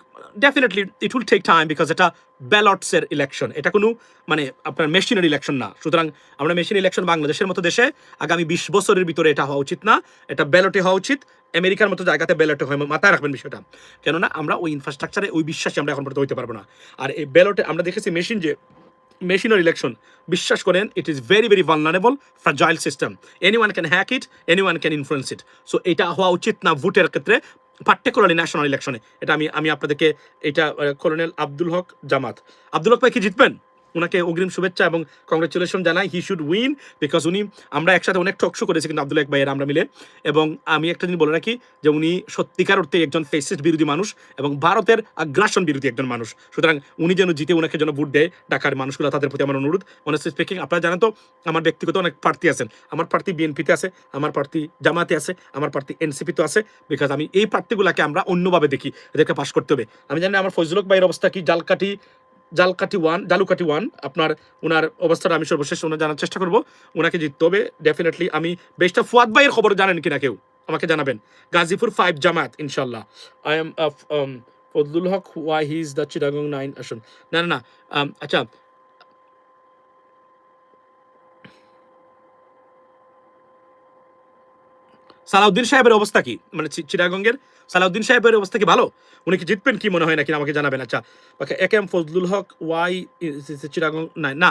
definitely it will take time because এটা ব্যালটসের ইলেকশন, এটা কোনো মানে আপনার মেশিনের ইলেকশন না। সুতরাং আমরা মেশিন ইলেকশন বাংলাদেশের মতো দেশে আগামী 20 বছরের ভিতরে এটা হওয়া উচিত না, এটা ব্যালটে হওয়া উচিত। আমেরিকার মতো জায়গাতে ব্যালটে হয়, মাথায় রাখবেন বিষয়টা। কেননা আমরা ওই ইনফ্রাস্ট্রাকচারে ওই বিশ্বাসী আমরা এখন পর্যন্ত হইতে পারবো না। আর এই ব্যালটে আমরা দেখেছি মেশিন যে মেশিনের ইলেকশন, বিশ্বাস করেন ইট is very very vulnerable fragile system, anyone can hack it, anyone can influence it. So এটা হওয়া উচিত না ভোটের ক্ষেত্রে, পার্টিকুলারলি ন্যাশনাল ইলেকশনে। এটা আমি আপনাদেরকে এটা কলোনেল আব্দুল হক জামাত, আব্দুল হক ভাই কি জিতবেন? ওনাকে অগ্রিম শুভেচ্ছা এবং কংগ্রেচুলেশন জানাই। হি শুড উইন বিকজ উনি, আমরা একসাথে অনেক টকশো করেছি কিন্তু আব্দুল হক ভাইয়ের আমরা মিলে। এবং আমি একটা জিনিস বলে রাখি যে উনি সত্যিকার অর্থে একজন ফেসিস্ট বিরোধী মানুষ এবং ভারতের আগ্রাসন বিরোধী একজন মানুষ। সুতরাং উনি যেন জিতে ওনাকে যেন ভোট দেয় ঢাকার মানুষগুলো, তাদের প্রতি আমার অনুরোধ। অনেস্টলি স্পিকিং আপনারা জানেন তো আমার ব্যক্তিগত অনেক প্রার্থী আছেন, আমার প্রার্থী বিএনপিতে আছে, আমার প্রার্থী জামাতে আছে, আমার প্রার্থী এনসিপিতে আছে, বিকজ আমি এই প্রার্থীগুলোকে আমরা অন্যভাবে দেখি, এদেরকে পাশ করতে হবে। আমি জানি আমার ফজলুল হক ভাইয়ের অবস্থা কি, জালুকাঠি ওয়ান আপনার ওনার অবস্থাটা আমি সর্বশেষ ওনার জানার চেষ্টা করবো। ওনাকে জিততে হবে ডেফিনেটলি। আমি বেশটা ফুয়াদ ভাইয়ের খবর জানেন কিনা কেউ আমাকে জানাবেন। গাজীপুর 5 জামাত ইনশাল্লাহ। I am Fazlul Haque why he is the Chittagong 9 আসন। না না না আচ্ছা সালাউদ্দিন সাহেবের অবস্থা কি, মানে চিটাগঙ্গের সালাউদ্দিন সাহেবের অবস্থা কি ভালো? উনি কি জিতবেন কি মনে হয় নাকি আমাকে জানাবেন। আচ্ছা okay, A M Fazlul Haque why Chittagong না,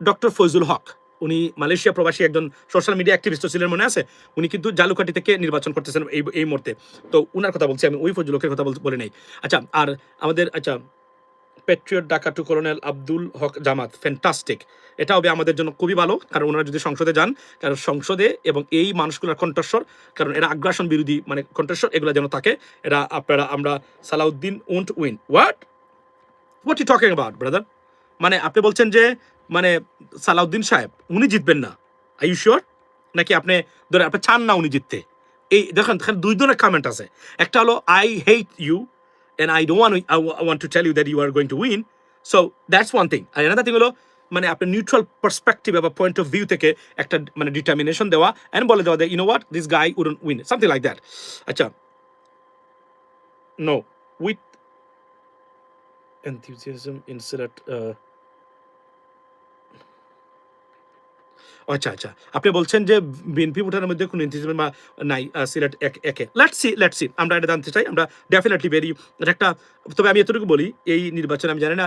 ডক্টর ফজলুল হক, উনি মালয়েশিয়া প্রবাসী একজন সোশ্যাল মিডিয়া অ্যাক্টিভিস্ট ছিলেন মনে আছে। উনি কিন্তু জালুকাঠি থেকে নির্বাচন করতেছেন এই মুহূর্তে। তো উনার কথা বলছি আমি, ওই ফজলুল হকের কথা বলে নেই। আচ্ছা আর আমাদের আচ্ছা patriot Dhaka two colonel Abdul Haque Jamaat, fantastic. এটা হবে আমাদের জন্য খুবই ভালো, কারণ ওনারা যদি সংসদে যান, কারণ সংসদে এবং এই মানুষগুলোর কণ্ঠস্বর, কারণ এরা আগ্রাসন বিরোধী মানে কণ্ঠস্বর, এগুলো যেন থাকে। এরা আপনারা আমরা Salahuddin won't win. What you talking about brother? মানে আপনি বলছেন যে মানে সালাউদ্দিন সাহেব উনি জিতবেন না? Are you sure? নাকি আপনি ধরে আপনি চান না উনি জিততে? এই দেখেন দুই ধরনের কমেন্ট আছে। একটা হলো I hate you and I want to tell you that you are going to win. So that's one thing. And another thing হলো মানে আপনার নিউট্রাল পার্সপেক্টিভ বা পয়েন্ট অফ ভিউ থেকে একটা মানে ডিটারমিনেশন দেওয়া অ্যান্ড বলে দেওয়া you know what this guy wouldn't win something like that. আচ্ছা, no with enthusiasm in Silat. আচ্ছা আচ্ছা, আপনি বলছেন যে বিএনপি ভোটারের মধ্যে কোনো এনথুজিয়াজম বা নাই সিলেট একে লেটস সি আমরা এটা জানতে চাই, আমরা ডেফিনেটলি ভেরি একটা। তবে আমি এতটুকু বলি, এই নির্বাচনে আমি জানি না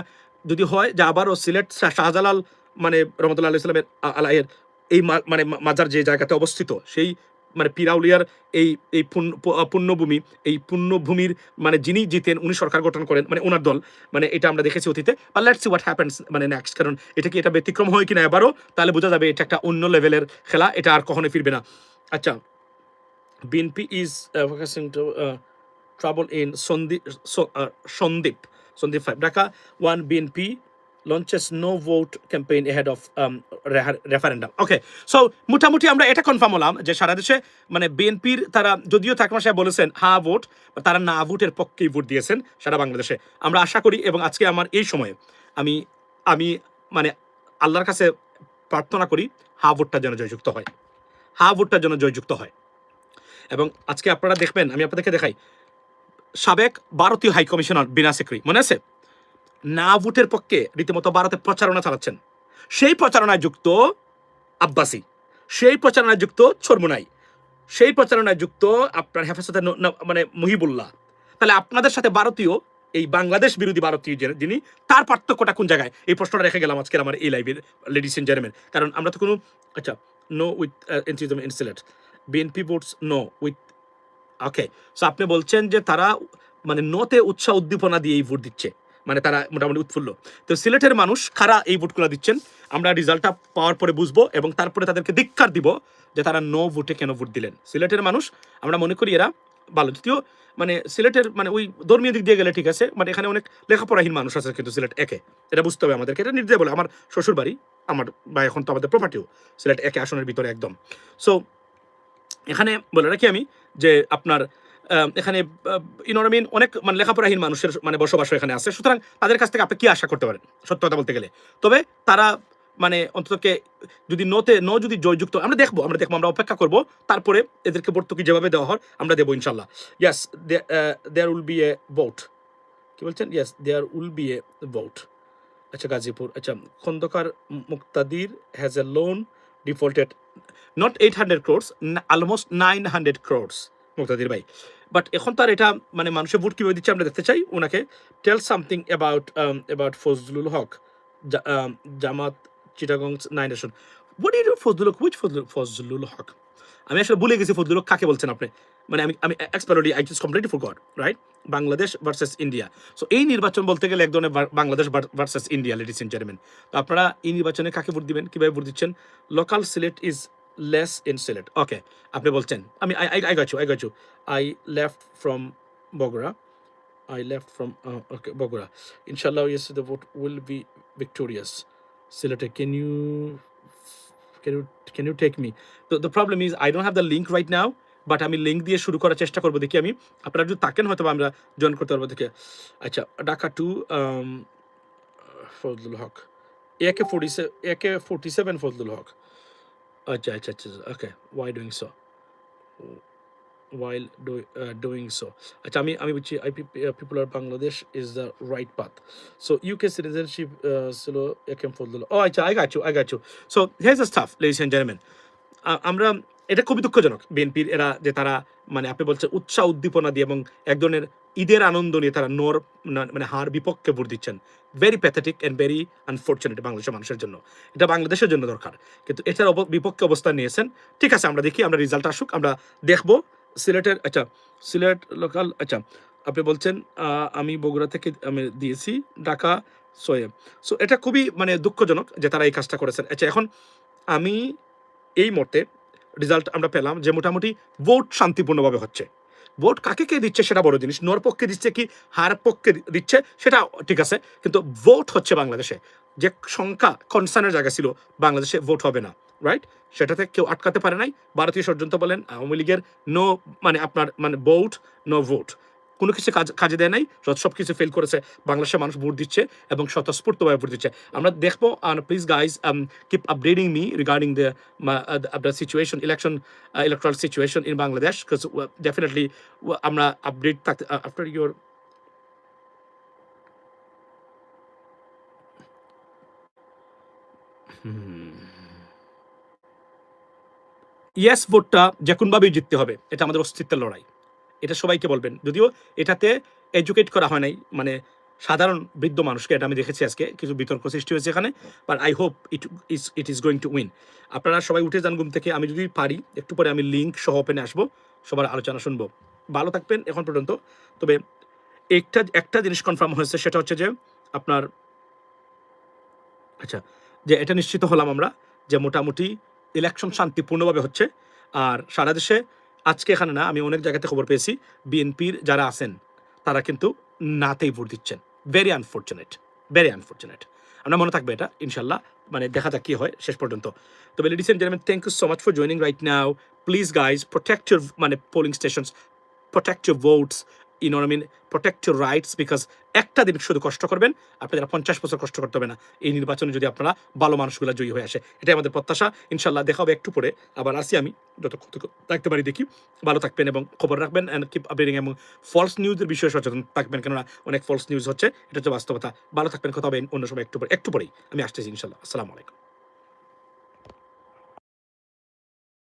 যদি হয় যে আবারও সিলেট শাহজালাল মানে রহমতুল্লাহ আলাইহি সাল্লামের আলাইয়ের এই মানে মাজার যে জায়গাতে অবস্থিত, সেই মানে পিরাউলিয়ার এই এই পুণ্যভূমি, এই পুণ্যভূমির মানে যিনি জিতেন উনি সরকার গঠন করেন, মানে ওনার দল, মানে এটা আমরা দেখেছি অতীতে। বা লেটস সি হোয়াট হ্যাপেন্স মানে নেক্সট, কারণ এটা কি এটা ব্যতিক্রম হয় কিনা এবারও, তাহলে বোঝা যাবে এটা একটা অন্য লেভেলের খেলা, এটা আর কখনোই ফিরবে না। আচ্ছা, BNP is focusing to trouble in Sandwip 5 Dhaka 1 BNP launches no vote campaign ahead of referendum. Okay, so মোটামুটি আমরা এটা কনফার্ম হলাম যে সারা দেশে মানে বিএনপির তারা যদিও থাকমা সাহেব বলেছেন হ্যাঁ ভোট, তারা না ভোটের পক্ষেই ভোট দিয়েছেন সারা বাংলাদেশে। আমরা আশা করি, এবং আজকে আমার এই সময়ে আমি আমি মানে আল্লাহর কাছে প্রার্থনা করি হ্যাঁ ভোটটা যেন জয়যুক্ত হয়, হ্যাঁ ভোটটা যেন জয়যুক্ত হয়। এবং আজকে আপনারা দেখবেন, আমি আপনাদেরকে দেখাই, সাবেক ভারতীয় হাই কমিশনার বিনা সিকরি মনে আছে, না ভোটের পক্ষে রীতিমতো ভারতে প্রচারণা চালাচ্ছেন। সেই প্রচারণায় যুক্ত আব্বাসি, সেই প্রচারণায় যুক্ত চরমুনাই, সেই প্রচারণায় যুক্ত আপনার হেফাজতে মানে মুহিবুল্লাহ। তাহলে আপনাদের সাথে ভারতীয় এই বাংলাদেশ বিরোধী ভারতীয় যিনি, তার পার্থক্যটা কোন জায়গায়, এই প্রশ্নটা রেখে গেলাম আজকের আমার এই লাইভের লেডিস এন্ড জেন্টলম্যান। কারণ আমরা তো কোনো আচ্ছা no with enthusiasm in Sylhet BNP votes no with. Okay, so আপনি বলছেন যে তারা মানে নোতে উৎসাহ উদ্দীপনা দিয়ে এই ভোট দিচ্ছে, মানে তারা মোটামুটি উৎফুল্ল। তো সিলেটের মানুষ কারা এই ভোটগুলো দিচ্ছেন আমরা রিজাল্টটা পাওয়ার পরে বুঝবো, এবং তারপরে তাদেরকে ধিক্কার দিব যে তারা নো ভোটে কেন ভোট দিলেন। সিলেটের মানুষ আমরা মনে করি এরা ভালো। যদিও মানে সিলেটের মানে ওই ধর্মীয় দিক দিয়ে গেলে ঠিক আছে, মানে এখানে অনেক লেখাপড়াহীন মানুষ আছে, কিন্তু সিলেট একে এটা বুঝতে হবে আমাদেরকে, এটা নির্দেশ বলে। আমার শ্বশুর বাড়ি আমার বা এখন তো আমাদের প্রপার্টিও সিলেট একে আসনের ভিতরে একদম। সো এখানে বলে রাখি আমি যে আপনার এখানে ইনোরমিন অনেক মানে লেখাপড়াহীন মানুষের মানে বসবাস এখানে আছে, সুতরাং তাদের কাছ থেকে আপনি কি আশা করতে পারেন সত্য কথা বলতে গেলে। তবে তারা মানে অন্ততকে যদি নো যদি জয়যুক্ত, আমরা দেখবো আমরা অপেক্ষা করব, তারপরে এদেরকে ভর্তুকি যেভাবে দেওয়া হয় আমরা দেবো ইনশাল্লাহ। Yes, there will be a vote, কি বলছেন? Yes, there will be a vote. আচ্ছা, গাজীপুর, আচ্ছা, Khandakar Muktadir has a loan defaulted not 800 crores, almost 900 crores Muktadir ভাই। বাট এখন তার এটা মানে মানুষের ভোট কীভাবে দিচ্ছে আমরা দেখতে চাই ওনাকে। Tell something about Fazlul Haque, Jamaat Chittagong 9 আসন। What is Fazlul Haque? Which Fazlul Haque? আমি আসলে ভুলে গেছি ফজলুল হক কাকে বলছেন আপনি। মানে আমি expertly I just completely forgot, right? Bangladesh versus India. সো এই নির্বাচন বলতে গেলে এক ধরনের Bangladesh versus India, ladies and gentleman. তো আপনারা এই নির্বাচনে কাকে ভোট দিবেন, কিভাবে ভোট দিচ্ছেন? Local Sylhet is less in Sylhet. Okay, আপনি বলছেন I got you. I left from Bogora. Okay, Bogora. Inshallah, yes, the vote will be victorious. Sylhet, can you take me? The problem is I don't have the link right now, but আমি লিংক দিয়ে শুরু করার চেষ্টা করবো, দেখি আমি আপনারা যদি থাকেন হয়তো আমরা জয়েন করতে পারবো দেখে। আচ্ছা, ঢাকা টু ফজলুল হক, AK-47 ফজলুল হক। আচ্ছা, ওকে, why doing so? While doing so, আচ্ছা, আমি বলছি people are Bangladesh is the right path. So UK citizenship silo একেম Fazlul. ও আচ্ছা, I got you. So here's the stuff, ladies and gentlemen. আমরা এটা খুবই দুঃখজনক বিএনপির এরা যে তারা মানে আপনি বলছেন উৎসাহ উদ্দীপনা দিয়ে এবং এক ধরনের ঈদের আনন্দ নিয়ে তারা মানে হার বিপক্ষে ভোট দিচ্ছেন। Very pathetic and very unfortunate বাংলাদেশের মানুষের জন্য। এটা বাংলাদেশের জন্য দরকার, কিন্তু এটার বিপক্ষে অবস্থান নিয়েছেন। ঠিক আছে, আমরা দেখি, আমরা রেজাল্ট আসুক, আমরা দেখবো। সিলেটের আচ্ছা, সিলেট লোকাল, আচ্ছা আপনি বলছেন আমি বগুড়া থেকে আমি দিয়েছি ঢাকা সোয়েব। সো এটা খুবই মানে দুঃখজনক যে তারা এই কাজটা করেছেন। আচ্ছা, এখন আমি এই মুহূর্তে রেজাল্ট আমরা পেলাম যে মোটামুটি ভোট শান্তিপূর্ণভাবে হচ্ছে। ভোট কাকে কে দিচ্ছে সেটা বড় জিনিস, নোর পক্ষে দিচ্ছে কি হার পক্ষে দিচ্ছে সেটা ঠিক আছে, কিন্তু ভোট হচ্ছে বাংলাদেশে। যে সংখ্যা কনসার্নের জায়গা ছিল বাংলাদেশে ভোট হবে না, রাইট? সেটাতে কেউ আটকাতে পারে নাই। ভারতীয় ষড়যন্ত্র বলেন, আওয়ামী লীগের নো মানে আপনার মানে ভোট নো ভোট, কোনো কিছু কাজে দেয় নাই, সব কিছু ফেল করেছে। বাংলাদেশের মানুষ ভোট দিচ্ছে এবং স্বতঃস্ফূর্তভাবে ভোট দিচ্ছে। আমরা দেখবো, please guys keep updating me regarding the situation, electoral situation in Bangladesh, because definitely আমরা আপডেট থাকতে after your ইয়েস ভোটটা যে কোনোভাবেই জিততে হবে, এটা আমাদের অস্তিত্বের লড়াই, এটা সবাইকে বলবেন। যদিও এটাতে এডুকেট করা হয় নাই, মানে সাধারণ বৃদ্ধ মানুষকে, এটা আমি দেখেছি আজকে কিছু বিতর্ক সৃষ্টি হয়েছে এখানে, but I hope it is going to win. আপনারা সবাই উঠে যান ঘুম থেকে, আমি যদি পারি একটু পরে আমি লিঙ্ক সহ ওপেনে আসবো, সবার আলোচনা শুনবো। ভালো থাকবেন এখন পর্যন্ত। তবে একটা জিনিস কনফার্ম হয়েছে, সেটা হচ্ছে যে আপনার আচ্ছা, যে এটা নিশ্চিত হলাম আমরা যে মোটামুটি ইলেকশন শান্তিপূর্ণভাবে হচ্ছে। আর সারা দেশে আজকে এখানে না, আমি অনেক জায়গাতে খবর পেয়েছি বিএনপির যারা আছেন তারা কিন্তু নাতেই ভোট দিচ্ছেন। Very unfortunate, very unfortunate. আমরা মনে থাকবে এটা ইনশাল্লাহ, মানে দেখা যাক কি হয় শেষ পর্যন্ত। তবে ladies and gentleman, thank you so much for joining right now. Please guys protect your মানে polling stations, protect your votes, you know what I mean, protect your rights, because একটা দিন শুধু কষ্ট করবেন, আপনারা 50 বছর কষ্ট করতে হবে না এই নির্বাচনে, যদি আপনারা ভালো মানুষগুলো জয়ী হয়ে আসে। এটাই আমাদের প্রত্যাশা। ইনশাল্লাহ দেখা হবে একটু পরে, আবার আসি আমি, যতক্ষণ থাকতে পারি দেখি। ভালো থাকবেন এবং খবর রাখবেন, অ্যান্ড কিপ আপডেটিং, এবং ফলস নিউজের বিষয়ে সচেতন থাকবেন, কেননা অনেক ফলস নিউজ হচ্ছে, এটা হচ্ছে বাস্তবতা। ভালো থাকবেন, কথা হবে অন্য সময় একটু পরেই আমি আসতেছি ইনশাল্লাহ। আসসালামু আলাইকুম।